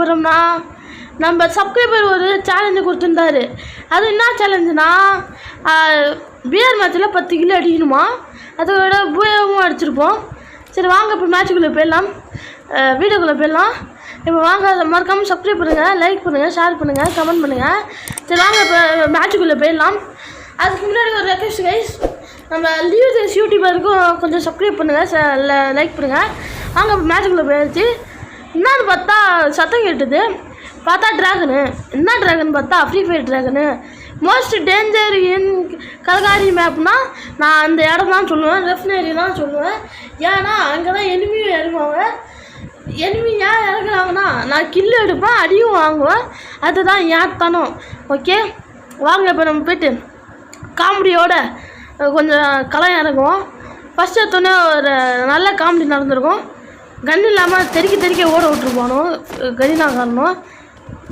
போகிறோம்னா நம்ம சப்ஸ்கிரைபர் ஒரு சேலஞ்சு கொடுத்துருந்தாரு. அது என்ன சேலஞ்சுனா பிஆர் மேட்ச்சில் 10 கிலோ அடிக்கணுமா, அதோட பூயாவும் அடிச்சிருப்போம். சரி வாங்க இப்போ மேட்சுக்குள்ளே போயிடலாம், வீடியோக்குள்ளே போயிடலாம். இப்போ வாங்க மறக்காமல் சப்ஸ்கிரைப் பண்ணுங்கள், லைக் பண்ணுங்கள், ஷேர் பண்ணுங்கள், கமெண்ட் பண்ணுங்கள். சரி வாங்க இப்போ மேட்சுக்குள்ளே போயிடலாம். அதுக்கு முன்னாடி ஒரு ரெக்வெஸ்ட் கைஸ், நம்ம லீவ் திஸ் யூடியூபருக்கும் கொஞ்சம் சப்ஸ்கிரைப் பண்ணுங்கள், லைக் பண்ணுங்கள். வாங்க இப்போ மேட்சுக்குள்ளே போயிடுச்சு. என்னான்னு பார்த்தா சத்தம் கேட்டுது, பார்த்தா ட்ராகனு. என்ன ட்ராகன் பார்த்தா free fire dragon. Most danger in Kalahari மேப்னா நான் அந்த இடம் தான் சொல்லுவேன், ரெஃப்னரி தான் சொல்லுவேன். ஏன்னா அங்கே தான் எனிமியும் இறங்குவாங்க. எனிமி ஏன் இறங்குறாங்கன்னா நான் கில்லு எடுப்பேன், அடியும் வாங்குவேன். அதுதான் ஏன் தானோ. ஓகே வாங்க இப்போ நம்ம போய்ட்டு காமெடியோட கொஞ்சம் களம் இறங்குவோம். ஃபஸ்ட்டு எடுத்தோன்னே ஒரு நல்ல காமெடி நடந்திருக்கும். கன் இல்லாமல் தெறிக்க ஓட விட்டுருப்பானோ கரினாக்காரனும்.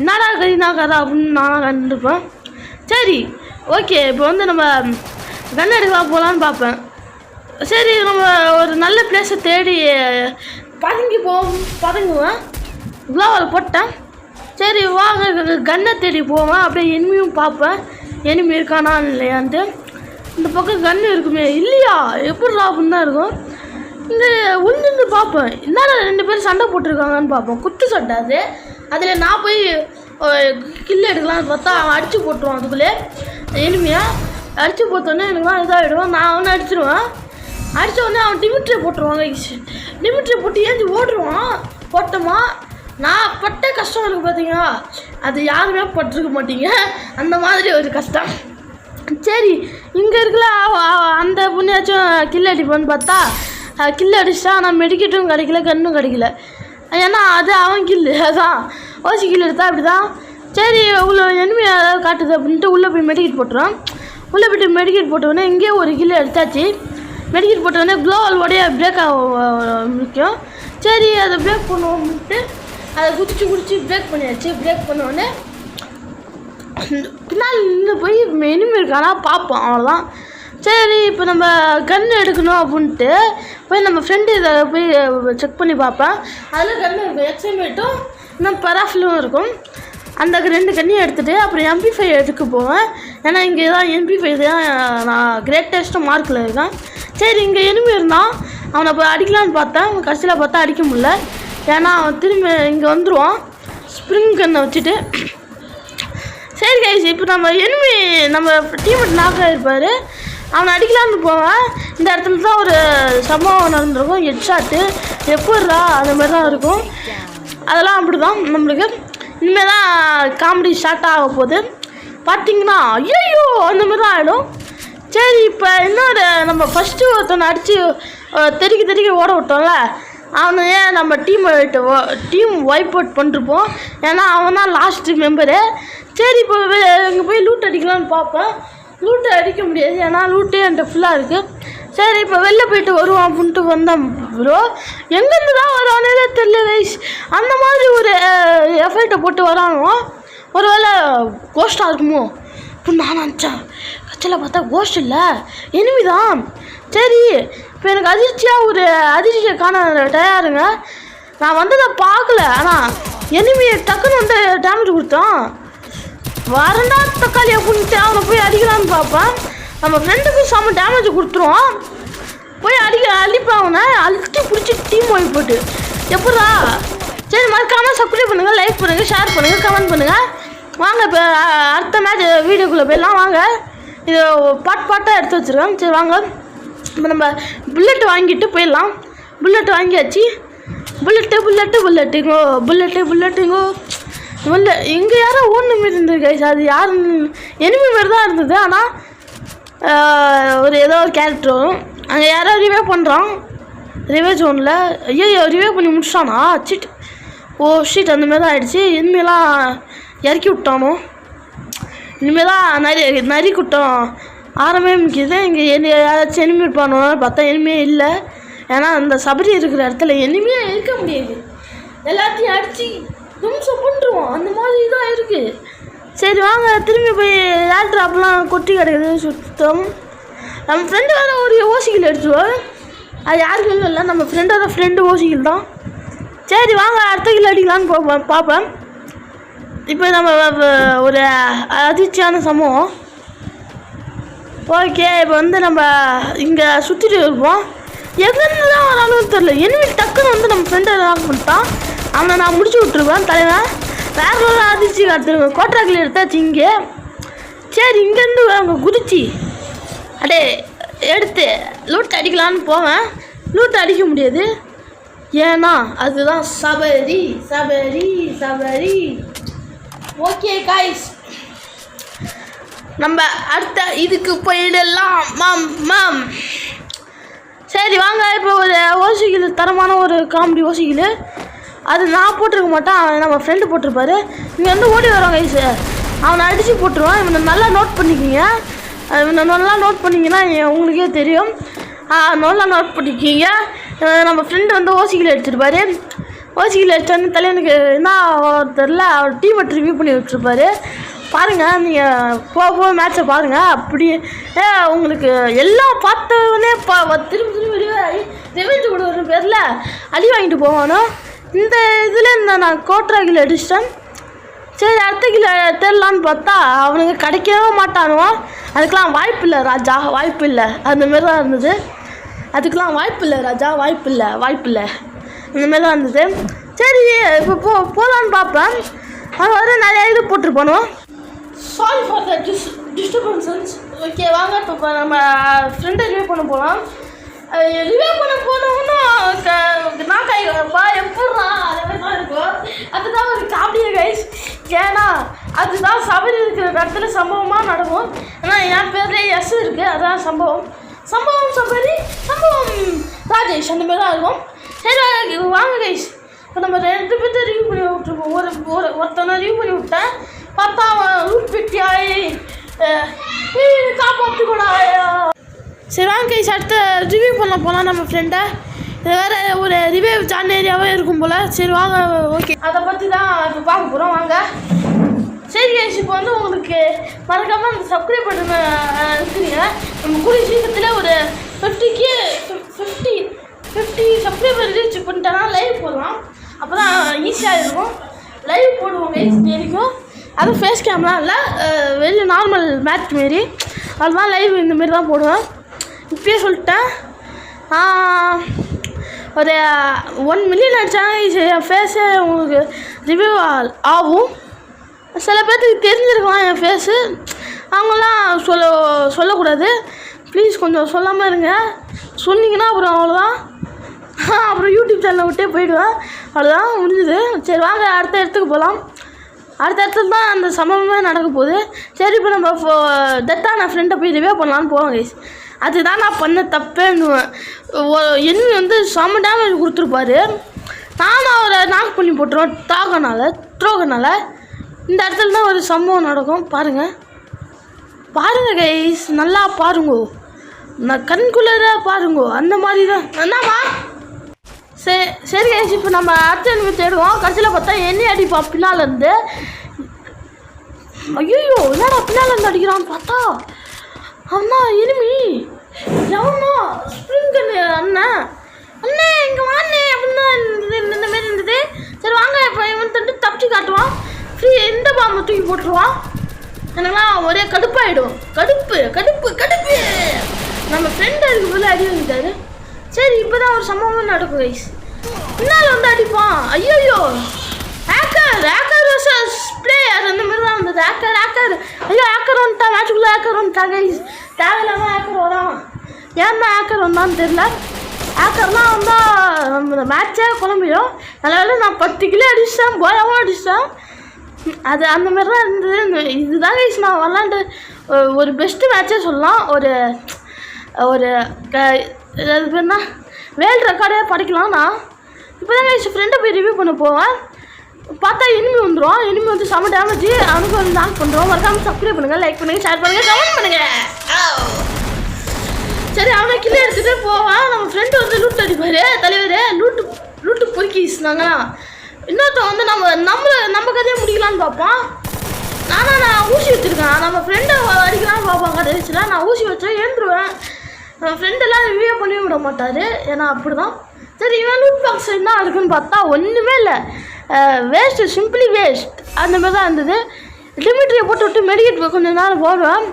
என்னடா கரினாக்காரா அப்படின்னு நானும் கண்டுருப்பேன். சரி ஓகே இப்போ வந்து நம்ம கன் எடுக்கலாம் போகலான்னு பார்ப்பேன். சரி நம்ம ஒரு நல்ல பிளேஸை தேடி பதுங்குவேன். குளோவால் போட்டேன். சரி வாங்க கன்னை தேடி போவேன். அப்படியே எனிமியும் பார்ப்பேன், எனிமி இருக்கானா இல்லையான்ட்டு. இந்த பக்கம் கன்று இருக்குமே, இல்லையா எப்படி அப்படின்னு தான் இருக்கும். இங்கே உள்நின்று பார்ப்பேன், என்னடா 2 பேர் சண்டை போட்டிருக்காங்கன்னு பார்ப்போம். குத்து சட்டை அது. அதில் நான் போய் கில்லு எடுக்கலான்னு பார்த்தா அவன் அடித்து போட்டுருவான். அதுக்குள்ளே எனிமையாக அடித்து போட்டோன்னே எனக்குலாம் இதாகிடுவான். நான் அவனை அடிச்சிடுவேன். அடித்த உடனே அவன் டிமிட்ரியை போட்டுருவாங்க. டிமிட்ரியை போட்டு ஏஞ்சி ஓடுருவான். போட்டோமா நான் பட்ட கஷ்டம் இருக்குது பார்த்தீங்களா, அது யாருமே பட்டிருக்க மாட்டீங்க. அந்த மாதிரி ஒரு கஷ்டம். சரி இங்கே இருக்கல அந்த புண்ணியாச்சும் கில்லு அடிப்போன்னு பார்த்தா கில்லு அடிச்சிட்டா. ஆனால் மெடிக்கெட்டும் கிடைக்கல, கன்னும் கிடைக்கல. ஏன்னா அது அவன் கில்லு, அதான் ஓசி கில்லு எடுத்தா அப்படி தான். சரி உள்ள எனிமி ஏதாவது காட்டுது அப்படின்ட்டு உள்ளே போய் மெடிக்கெட் போட்டுருவான். உள்ளே போய்ட்டு மெடிக்கெட் போட்டோடனே இங்கேயே ஒரு கில்லு எடுத்தாச்சு. மெடிக்கெட் போட்டோடனே க்ளோவால் உடைய பிரேக் முக்கியம். சரி அதை பிரேக் பண்ணுவோம்ட்டு அதை குடிச்சு பிரேக் பண்ணியாச்சு. பிரேக் பண்ணோடனே பின்னால் நின்று போய் எனிமி இருக்கானா பார்ப்போம், அவ்வளோதான். சரி இப்போ நம்ம கன் எடுக்கணும் அப்படின்ட்டு போய் நம்ம ஃப்ரெண்டு இதை போய் செக் பண்ணி பார்ப்பேன். அதில் கன்று இருக்கும், எக்ஸைமேட்டும் இன்னும் பராஃபிலும் இருக்கும். அந்த 2 கன்னையும் எடுத்துகிட்டு அப்புறம் MP5 எடுக்க போவேன். ஏன்னா இங்கே தான் MP5 தான் நான் கிரேட்டஸ்ட்டு மார்க்கில் இருக்கேன். சரி இங்கே எனிமி இருந்தான், அவனை போய் அடிக்கலான்னு பார்த்தேன். கடைசியில் பார்த்தா அடிக்க முடியல. ஏன்னா அவன் திரும்பி இங்கே வந்துடுவான் ஸ்ப்ரிங் கன்னை வச்சுட்டு. சரி கைஸ் இப்போ நம்ம எனிமி நம்ம டீம்மேட் நாக்காக இருப்பார், அவனை அடிக்கலான்னு போவேன். இந்த இடத்துல தான் ஒரு சம்பவம் நடந்திருக்கும், ஹெட்ஷாட்டு எப்பட்றா அந்த மாதிரி தான் இருக்கும். அதெல்லாம் அப்படி தான் நம்மளுக்கு. இனிமேல் தான் காமெடி ஸ்டார்ட் ஆக போகுது பார்த்தீங்கன்னா. ஐயோ அந்த மாதிரி தான் ஆகிடும். சரி இப்போ இன்னொரு நம்ம ஃபஸ்ட்டு ஒருத்தனை அடித்து தெறிக்க ஓட விட்டோம்ல, அவனை ஏன் நம்ம டீம் வைப் அவுட் பண்ணிருப்போம். ஏன்னா அவன் தான் லாஸ்ட்டு மெம்பரு. சரி இப்போ இங்கே போய் லூட் அடிக்கலான்னு பார்ப்பேன். லூட்டு அடிக்க முடியாது, ஏன்னா லூட்டே என்கிட்ட ஃபுல்லாக இருக்குது. சரி இப்போ வெளில போயிட்டு வருவான் அப்படின்ட்டு வந்தேன் ப்ரோ. எங்கேருந்து தான் வரானே தெரியல கைஸ். அந்த மாதிரி ஒரு எஃபெக்டை போட்டு வரானோ. ஒரு வேளை கோஸ்ட்டாக இருக்குமோ அப்படின்னு நான் நினச்சேன். கட்சியில் பார்த்தா கோஸ்ட் இல்லை, எனிமி தான். சரி இப்போ எனக்கு அதிர்ச்சியை காண தயாருங்க. நான் வந்ததை பார்க்கல, ஆனால் எனிமியை டக்குன்னு வந்து டேமேஜ் கொடுத்தான். வரண்டா தக்காளி அப்படின்ட்டு அவனை போய் அடிக்கலான்னு பார்ப்பேன். நம்ம ஃப்ரெண்டுக்கு செம்ம டேமேஜ் கொடுத்துருவோம். போய் அடிப்பேன் அவனை. அழுத்தி பிடிச்சி டீம் வாங்கி போட்டு எப்படா. சரி மறக்காமல் சப்ஸ்கிரைப் பண்ணுங்கள், லைக் பண்ணுங்கள், ஷேர் பண்ணுங்கள், கமெண்ட் பண்ணுங்கள். வாங்க இப்போ அடுத்த மேட்ச் வீடியோக்குள்ளே போயிடலாம். வாங்க இது பாட்டாக எடுத்து வச்சுருக்கேன். சரி வாங்க இப்போ நம்ம புல்லெட்டு வாங்கிட்டு போயிடலாம். புல்லெட்டு வாங்கியாச்சு. புல்லெட்டுங்கோ இல்லை இங்கே யாரோ ஓடுன மாரி இருந்தது கைஸ். அது யாருன்னு எனிமி மாரி தான் இருந்தது. ஆனால் ஏதோ ஒரு கேரக்டர் வரும். அங்கே யாரோ ரிவே பண்ணுறான் ரிவே ஜோனில். ஐயோ ரிவே பண்ணி முடிச்சிட்டானா? சிட் ஓ ஷீட் அந்த மாதிரி தான் ஆகிடுச்சு. இனிமேலாம் இறக்கி விட்டானோ. இனிமேல் தான் நரி கூட்டம் ஆரம்பிக்குது. இங்கே யாராச்சும் எனிமி இருப்பானோ பார்த்தா எனிமே இல்லை. ஏன்னா அந்த சபரி இருக்கிற இடத்துல எனிமையே இருக்க முடியாது, எல்லாத்தையும் அடித்து நிமிஷம் பண்ணுருவோம். அந்த மாதிரி தான் இருக்குது. சரி வாங்க திரும்பி போய் ஏர் ட்ராப்லாம் கொட்டி கிடக்குது சுத்தம். நம்ம ஃப்ரெண்டு வேறு ஒரு ஓசிகள் எடுத்துருவோம். அது யாருக்கும் இல்லை, நம்ம ஃப்ரெண்டோட ஃப்ரெண்டு ஓசிகள் தான். சரி வாங்க அடுத்த கிலோ அடிக்கலான்னு பார்ப்பேன். இப்போ நம்ம ஒரு அதிர்ச்சியான சம்பவம். ஓகே, இப்போ வந்து நம்ம இங்கே சுற்றிட்டு இருப்போம். எங்கேருந்து தான் வராலும் தெரில. எனிமி டக்குன்னு வந்து நம்ம ஃப்ரெண்டை லாக் பண்ணிட்டான். அவனை நான் முடிச்சு விட்ருவேன். தலைவன் வேறு ஒரு அதிர்ச்சி காத்துருவேன். கோட்ராக்கில் எடுத்தாச்சு இங்கே. சரி, இங்கேருந்து அவங்க குதிச்சு அடே எடுத்து லூட் அடிக்கலான்னு போவேன். லூட் அடிக்க முடியாது. ஏன்னா அதுதான் சபரி சபரி சபரி. ஓகே காய்ஸ், நம்ம அடுத்த இதுக்கு போயிடலாம். மாம் சரி வாங்க. இப்போ ஒரு ஓசிக்கில், தரமான ஒரு காமெடி ஓசிக்கில். அது நான் போட்டிருக்க மாட்டேன், அவன் நம்ம ஃப்ரெண்டு போட்டிருப்பாரு. இங்கே வந்து ஓடி வரோம் கைஸ். அவனை அடித்து போட்டுருவான். இவனை நல்லா நோட் பண்ணிக்கிங்க. இவனை நல்லா நோட் பண்ணிங்கன்னா உங்களுக்கே தெரியும். நல்லா நோட் பண்ணிக்கிங்க. நம்ம ஃப்ரெண்டு வந்து ஓசிக்கில் எடுத்துருப்பாரு. ஓசிக்கில் எடுத்தாந்து தலைவனுக்கு என்ன தெரில, அவர் டீமை ரிவ்யூ பண்ணி வச்சுருப்பாரு. பாருங்கள், நீங்கள் போக மேட்சை பாருங்கள். அப்படியே உங்களுக்கு எல்லாம் பார்த்தவொடனே திரும்பி ரெவெஞ்சு கூட ஒரு பேரில் அடி வாங்கிட்டு போவானோ. இந்த இதில் நான் கோட்ராகில் அடிச்சிட்டேன். சரி, அடுத்த கிலோ தெரிலான்னு பார்த்தா அவனுக்கு கிடைக்கவே மாட்டானுவான். அதுக்கெலாம் வாய்ப்பு இல்லை ராஜா, வாய்ப்பு இல்லை. அந்தமாரி தான் இருந்தது. அதுக்கெலாம் வாய்ப்பு இல்லை ராஜா, வாய்ப்பு இல்லை. இந்தமாரி தான் இருந்தது. சரி, இப்போ போகலான்னு பார்ப்பேன். அது வர நிறையா இது போட்டிருப்பானோ. Sorry for the disturbances. Okay வாங்க, இப்போ நம்ம ஃப்ரெண்டை ரிவ்யூ பண்ண போகலாம். ரிவ்யூ பண்ண போனோம்னா நான் கைப்பா எப்படா அதே தான் இருக்கும். அதுதான் ஒரு காமெடியே கைஸ். ஏன்னா அதுதான் சபரி இருக்கிற இடத்துல சம்பவமாக நடக்கும். ஏன்னா என் பேர்லேயே எஸ் இருக்குது, அதுதான் சம்பவம் சபரி, சம்பவம் ராஜேஷ், அந்த மாதிரி தான் இருக்கும். சரி வாங்க கைஸ், இப்போ நம்ம 2 பேர்த்த ரிவ்யூ பண்ணி விட்டுருப்போம். ஒருத்தனை ரிவ்யூ பண்ணி விட்டேன். பார்த்தா அவன் ரூட் பிட்டியாய் காப்பாற்றுக்கூடா. சரி வாங்க கைஸ், அடுத்த ரிவ்யூ பண்ண போகலாம் நம்ம ஃப்ரெண்டை. இது வேறு ஒரு ரிவ்யூ சான் ஏரியாவே இருக்கும் போல். சரி வாங்க. ஓகே, அதை பற்றி தான் இப்போ பார்க்க போகிறோம். வாங்க. சரி கைஸ், இப்போ வந்து உங்களுக்கு மறக்காமல் அந்த சப்ஸ்கிரைப் பண்ண இருக்கிறீங்க. நம்ம கூடிய சீக்கிரத்தில் ஒரு 50 சப்ஸ்கிரைபர் ரீச் பண்ணிட்டேன்னா லைவ் போடலாம். அப்போ தான் ஈஸியாக இருக்கும். லைவ் போடுவோம் கைஸ் தெரியும். அதுவும் ஃபேஸ் கேம்லாம் இல்லை, வெளியே நார்மல் மேட்ச் மாரி. அதுதான் லைவ் இந்தமாரி தான் போடுவேன். இப்பயே சொல்லிட்டேன். ஒரு 1 மில்லியன் அடித்தாங்க என் ஃபேஸே உங்களுக்கு ரிவ்யூ ஆகும். சில பேர்த்துக்கு தெரிஞ்சிருக்கலாம் என் ஃபேஸு. அவங்களாம் சொல்லக்கூடாது. ப்ளீஸ் கொஞ்சம் சொல்லாமல் இருங்க. சொன்னீங்கன்னா அப்புறம் அவ்வளோதான். அப்புறம் யூடியூப் சேனலை விட்டே போயிடுவேன். அவ்வளோதான், முடிஞ்சுது. சரி வாங்க, அடுத்த இடத்துக்கு போகலாம். அடுத்த இடத்துல தான் அந்த சம்பவமே நடக்க போகுது. சரி, இப்போ நம்ம டெத்தான ஃப்ரெண்டை போய் ரிவ்யூ பண்ணலான்னு போவோம் கைஸ். அதுதான் நான் பண்ண தப்பேன்னுவேன். எனிமி வந்து செம்ம டேமேஜ் கொடுத்துருப்பாரு. நானும் அவரை நாக் பண்ணி போட்டுருவேன் த்ரோகனால. இந்த இடத்துல தான் ஒரு சம்பவம் நடக்கும். பாருங்கள் கைஸ், நல்லா பாருங்கோ. நான் கண்குள்ளே பாருங்கோ. அந்த மாதிரி தான் என்னம்மா. சரி கைஸ், இப்போ நம்ம அடுத்த எனிமி தேடுவோம். கடைசியில் பார்த்தா எண்ணெய் அடிப்பான் பின்னாலேருந்து. ஐயோ, என்னடா பின்னாலேருந்து அடிக்கிறான்னு பார்த்தா அண்ணா எனிமி எவனோ ஸ்ப்ரிங் அண்ணே இங்கே வாண்ணே அப்படின்னு இந்த மாரி இருந்தது. சரி வாங்க, இப்போ இவன் தட்டு தப்பிச்சு காட்டுவான். ஃப்ரீ எந்த பாம்பை தூக்கி போட்டுருவான். எனக்குலாம் ஒரே கடுப்பாயிடும். கடுப்பு நம்ம ஃப்ரெண்டு அதுக்கு போல அடி வாங்கிட்டாரு. சரி, இப்போ தான் ஒரு சம்பவம் நடக்கும் கைஸ். பின்னால் வந்து அடிப்பான். ஐயோ, ஹேக்கர் வர்சஸ் பிளேயர் அந்த மாதிரி தான் வந்தது. ஹேக்கர் ஐயோ, ஹேக்கர் வந்துட்டா, மேட்சுக்குள்ளே ஹேக்கர் வந்துட்டா கைஸ். தேவையில்லாமல் ஹேக்கர் வரான். ஏன்னா ஹேக்கர் வந்தான்னு தெரியல. ஹேக்கர்லாம் வந்தால் நம்ம மேட்சே குழம்பிடும். நல்ல நான் 10 கிலோ அடிச்சிட்டேன், போயாவும் அடிச்சிட்டேன். அது அந்த மாதிரி தான் இருந்தது. இதுதான் கைஸ் நான் விளாண்டு ஒரு பெஸ்ட்டு மேட்சே சொல்லலாம். ஒரு அது பேர்னா வேர்ல்டு ரெக்கார்டே படிக்கலாம். நான் இப்போ தான் கைஸ் ஃப்ரெண்டை போய் ரிவ்யூ பண்ண போவேன். பார்த்தா எனிமி வந்துடும். எனிமி வந்து செம்ம டேமேஜ். அவனுக்கு வந்து நாக் பண்ணுறோம். மறக்காமல் சப்ஸ்கிரைப் பண்ணுங்கள், லைக் பண்ணுங்கள், ஷேர் பண்ணுங்கள், கமெண்ட் பண்ணுங்கள். சரி, அவனை கிள்ளே எடுத்துகிட்டு போவேன். நம்ம ஃப்ரெண்டு வந்து லூட் அடிப்பார். தலைவர் லூட்டு பொறுக்கிஸ்னாங்கன்னா இன்னொருத்தன் வந்து நம்ம கதையை முடிக்கலான்னு பார்ப்பான். நான் ஊசி வச்சுருக்கேன். நம்ம ஃப்ரெண்டை அடிக்கலான்னு பார்ப்பான். கதை வச்சுலாம் நான் ஊசி வச்சேன், எழுந்துருவேன். நம்ம ஃப்ரெண்டெல்லாம் ரிவ்யூ பண்ணி விட மாட்டார். ஏன்னா அப்படி தான். சரி, இவன் லூட் பாக்ஸ் என்ன இருக்குன்னு பார்த்தா ஒன்றுமே இல்லை. வேஸ்ட்டு, சிம்பிளி வேஸ்ட் அந்த மாதிரி தான் இருந்தது. டிமிட்ரியை போட்டு விட்டு மெடிக்கெட் கொஞ்சம் நேரம் போடுவேன்.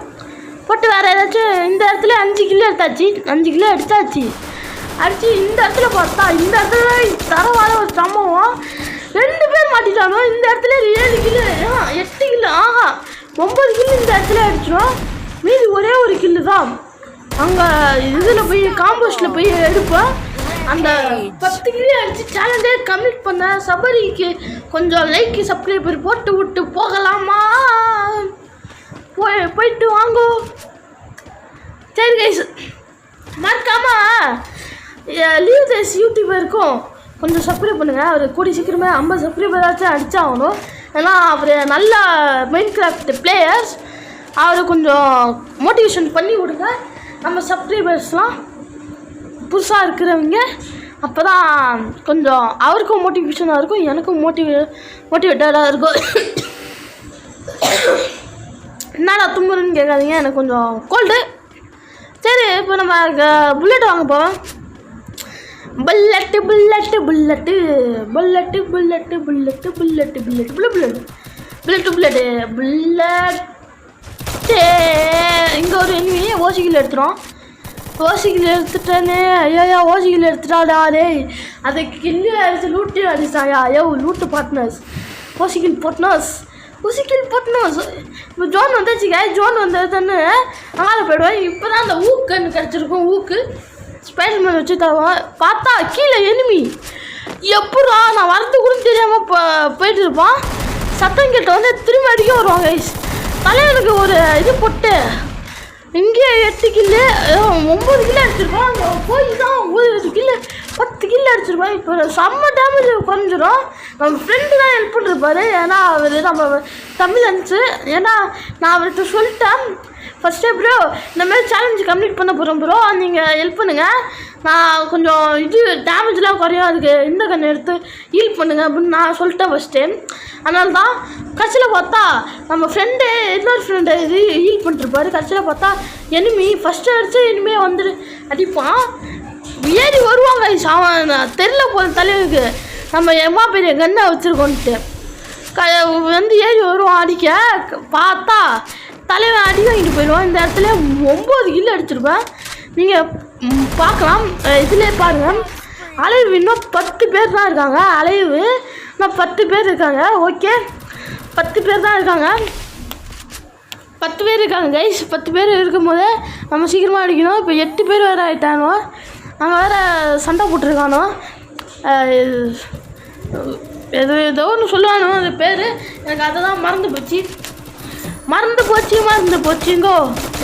போட்டு வேறு ஏதாச்சும் இந்த இடத்துல 5 கிலோ எடுத்தாச்சு, 5 கிலோ எடுத்தாச்சு. அடிச்சு இந்த இடத்துல பார்த்தா இந்த இடத்துல தரவாத ஒரு சம்பவம், 2 பேர் மாட்டிட்டானோ. இந்த இடத்துல 7 கிலோ 8 கிலோ 9 கிலோ இந்த இடத்துல அடிச்சிடும். மீதி ஒரே ஒரு கில்லு தான் அங்கே இதில் போய் காம்போஸ்டில் போய் எடுப்போம். அந்த 10 கிலோ அடித்து சேலஞ்சே கம்ப்ளீட் பண்ண. சபரிக்கு கொஞ்சம் லைக் சப்ஸ்கிரைபர் போட்டு விட்டு போகலாமா? போயிட்டு வாங்கோ. சரி கைஸ், மறக்காமல் லீவ் தேஸ் யூடியூபருக்கும் கொஞ்சம் சப்ஸ்கிரைப் பண்ணுங்கள். அவர் கூடி சீக்கிரமே 50 சப்ஸ்கிரைபராச்சும் அடித்தாகணும். ஏன்னா அவர் நல்ல மைண்ட் கிராஃப்ட் பிளேயர்ஸ். அவரை கொஞ்சம் மோட்டிவேஷன் பண்ணி விடுங்க. நம்ம சப்ஸ்கிரைபர்ஸ்லாம் புதுசாக இருக்கிறவங்க, அப்போ தான் கொஞ்சம் அவருக்கும் மோட்டிவேஷனாக இருக்கும், எனக்கும் மோட்டிவேட்டடாக இருக்கும். என்னடா தும்புறன்னு கேட்காதீங்க, எனக்கு கொஞ்சம் கோல்டு. சரி, இப்போ நம்ம புல்லட் வாங்க போவோம். Bullet bullet bullet bullet bullet bullet bullet bullet bullet bullet bullet bullet. இங்கே ஒரு எனிமி ஓசிக்கில் எடுத்துரும். ஓசிக்கில் எடுத்துட்டேனே, ஐயா ஓசிக்கில் எடுத்துட்டாடா. டேய், அதை கில்லு அடிச்சு லூட்டு அடிச்சாயா? ஐயோ லூட்டு பார்ட்னர்ஸ், ஓசிக்கில் பார்ட்னர்ஸ், ஓசிக்கில் பார்ட்னர்ஸ். இப்போ ஜோன் வந்துச்சுங்க, ஜோன் வந்ததுன்னு அங்கே போய்டுவேன். இப்போ தான் அந்த ஊக்குன்னு கிடச்சிருக்கும். ஊக்கு ஸ்பைடர்மேன் வச்சு தருவோம். பார்த்தா கீழே எனிமி. எப்படா நான் வரது கூட தெரியாமல் போயிட்டு இருப்பான். சத்தம் கிட்ட வந்து திரும்ப அடிக்க வருவாங்க. தலைவனுக்கு ஒரு இது போட்டு இங்கே 8 கில்லு 9 கிலோ அடிச்சிருப்பான். அங்கே போய் தான் 9 கிலோ 10 கிலோ அடிச்சிருப்பான். இப்போ செம்ம டேமேஜ் குறைஞ்சிரும். நம்ம ஃப்ரெண்டு தான் ஹெல்ப் பண்ணிருப்பாரு. ஏன்னா அவர் நம்ம தமிழன்ஸு. ஏன்னா நான் அவர்கிட்ட சொல்லிட்டேன் ஃபஸ்ட்டே, ப்ரோ இந்த மாதிரி சேலஞ்சு கம்ப்ளீட் பண்ண போகிறோம் ப்ரோ, நீங்கள் ஹெல்ப் பண்ணுங்கள், நான் கொஞ்சம் இது டேமேஜ்லாம் குறையும், அதுக்கு இந்த கண்ணை எடுத்து ஹீல் பண்ணுங்கள் அப்படின்னு நான் சொல்லிட்டேன் ஃபஸ்ட்டு. அதனால தான் கடைசியில் பார்த்தா நம்ம ஃப்ரெண்டு இன்னொரு ஃப்ரெண்டு இது ஹீல் பண்ணிட்டுருப்பாரு. கடைசியில் பார்த்தா எனிமி ஃபஸ்ட்டு அடித்து இனிமே வந்துட்டு அடிப்பான். ஏறி வருவாங்க. அவன் தெரில போகிற தலைவனுக்கு நம்ம எம்மா பெரிய கண்ணை வச்சுருக்கோன்ட்டு வந்து ஏறி வருவான் அடிக்க. பார்த்தா தலைவன் அடி வாங்கிட்டு போயிடுவான். இந்த இடத்துல 9 கிலோ அடிச்சிருப்பேன். நீங்கள் பார்க்கலாம், இதிலே பாருங்கள். அலைவு இன்னும் 10 பேர் தான் இருக்காங்க. அலைவு இன்னும் 10 பேர் இருக்காங்க. ஓகே, 10 பேர் தான் இருக்காங்க. 10 பேர் இருக்காங்க கைஸ். 10 பேர் இருக்கும்போது நம்ம சீக்கிரமாக அடிக்கணும். இப்போ 8 பேர் வேறு ஆகிட்டானோ. நாங்கள் வேறு சண்டை போட்டிருக்கானோ. ஏதோ ஒன்று சொல்லுவானோ அந்த பேர், எனக்கு அதை தான் மறந்து போச்சுங்கோ.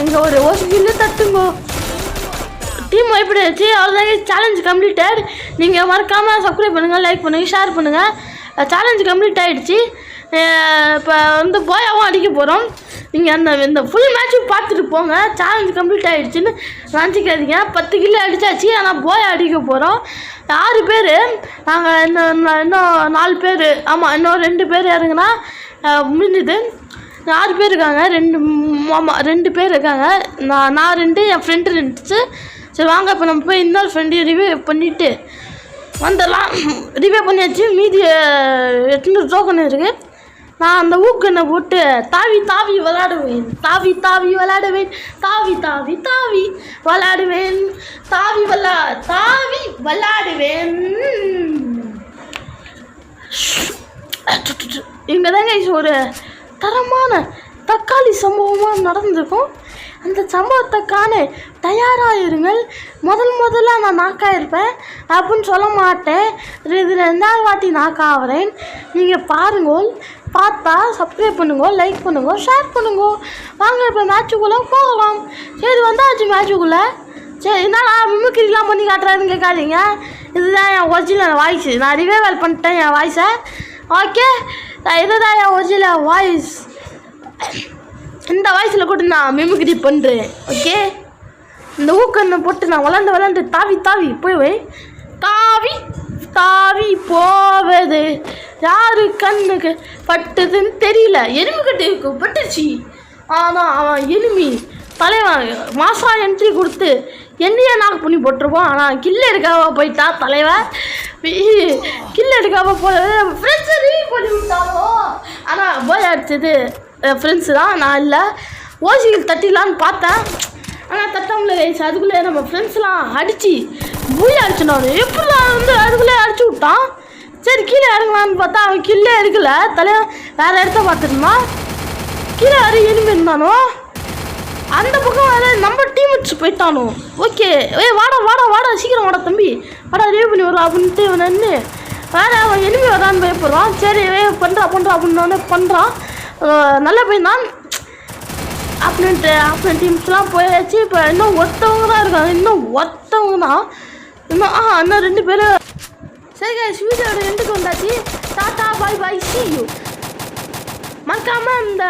இங்கே ஒரு ஓசிக்கில்லு தட்டுங்கோ. டீம் எப்படி ஆச்சு? அவ்வளோதான், சேலஞ்ச் கம்ப்ளீட்டட். நீங்கள் மறக்காமல் சப்ஸ்கிரைப் பண்ணுங்கள், லைக் பண்ணுங்கள், ஷேர் பண்ணுங்கள். சேலஞ்சு கம்ப்ளீட் ஆகிடுச்சு. இப்போ வந்து போயாவும் அடிக்க போகிறோம். நீங்கள் இந்த ஃபுல் மேட்சும் பார்த்துட்டு போங்க. சேலஞ்சு கம்ப்ளீட் ஆகிடுச்சின்னு நினச்சிக்காதீங்க. 10 கிலோ அடித்தாச்சு, ஆனால் போயா அடிக்க போகிறோம். 6 பேர் நாங்கள். இன்னும் 4 பேர். ஆமாம், இன்னும் 2 பேர் இறங்குனா முடிஞ்சுது. 6 பேர் இருக்காங்க. 2 பேர் இருக்காங்க. நான் 2, என் ஃப்ரெண்டு 2. சரி வாங்க, இப்போ நம்ம போய் இன்னொரு ஃப்ரெண்டு ரிவ்யூ பண்ணிவிட்டு வந்துடலாம். ரிவ்யூ பண்ணியாச்சு. மீதி 800 டோக்கன் இருக்குது. நான் அந்த ஊக்கனை போட்டு தாவி விளாடுவேன். தாவி விளாடுவேன். தாவி விளாடுவேன். தாவி விளாடுவேன். இங்கே தாங்க ஒரு தரமான தக்காளி சம்பவமாக நடந்திருக்கும். அந்த சம்பவத்தை காண தயாராகிருங்கள். முதல்ல நான் நாக்காயிருப்பேன் அப்படின்னு சொல்ல மாட்டேன். இது 2வது வாட்டி நாக்காகிறேன். நீங்கள் பாருங்கள், பார்த்தா சப்ஸ்கிரைப் பண்ணுங்க, லைக் பண்ணுங்க, ஷேர் பண்ணுங்க. வாங்க இப்போ மேட்சுக்குள்ளே போகலாம். சரி வந்தாச்சு மேட்சுக்குள்ளே. சரி, என்னடா மிமிக்ரிலாம் பண்ணி காட்டுறாருன்னு கேட்காதீங்க. இதுதான் என் ஒரிஜினல் வாய்ஸ். நான் ரிவைவல் பண்ணிட்டேன் என் வாய்ஸை. ஓகே, இதுதான் என் ஒரிஜினல் வாய்ஸ். இந்த வாய்ஸில் கூட நான் மிமிக்ரி பண்ணுறேன். ஓகே, இந்த ஊக்கண்ணை போட்டு நான் விளாண்டு தாவி போய் தாவி போவது யாரு கண்ணுக்கு பட்டுதுன்னு தெரியல. எனிமி கட்டுக்கு பட்டுச்சு. ஆனால் அவன் எனிமி தலைவன் மாதம் என்ட்ரி கொடுத்து என்னையே நாக்கு பண்ணி போட்டிருப்போம். ஆனால் கில்ல எடுக்காம போயிட்டா தலைவன். கில்ல எடுக்காம போய் ஃப்ரெண்ட்ஸை ரீல் பண்ணி விட்டாலோ. ஆனால் போய் அடிச்சது ஃப்ரெண்ட்ஸு தான், நான் இல்லை. ஓசிகள் தட்டிடலான்னு பார்த்தேன், ஆனால் தட்டாமல கைஸ். அதுக்குள்ளே நம்ம ஃப்ரெண்ட்ஸ்லாம் அடித்து பூய் அடிச்சுனாரு. எப்படிலாம் வந்து அதுக்குள்ளே அடிச்சு விட்டான். சரி கீழே இறங்கலான்னு பார்த்தா அவன் கீழே எடுக்கல. தலைவன் வேறு இடத்த பார்த்துருந்தான். கீழே யாரும் எனிமே இருந்தானோ, அந்த பக்கம் வேறு நம்ம டீம்மேட்ஸ் போயிட்டானோ. ஓகே வாடா வாடா வாடா சீக்கிரம் வாடா தம்பி, வாடா ரிவ்யூ பண்ணி வரும் அப்படின்ட்டு இவன் நின்று வேறு அவன் எனிமே வரான்னு பயப்படுறான். சரி பண்ணுறா அப்படின்னு பண்ணுறான். நல்ல பையன் தான் அப்படின்ட்டு அப்புறம் டீம்ஸ்லாம் போயாச்சு. இப்போ இன்னும் ஒருத்தவங்க தான் இருக்காங்க, இன்னும் 2 பேர். சரி கைஸ், வீடியோட எண்டுக்கு வந்தாச்சு. Tata bye bye, see you. மறக்காமல் இந்த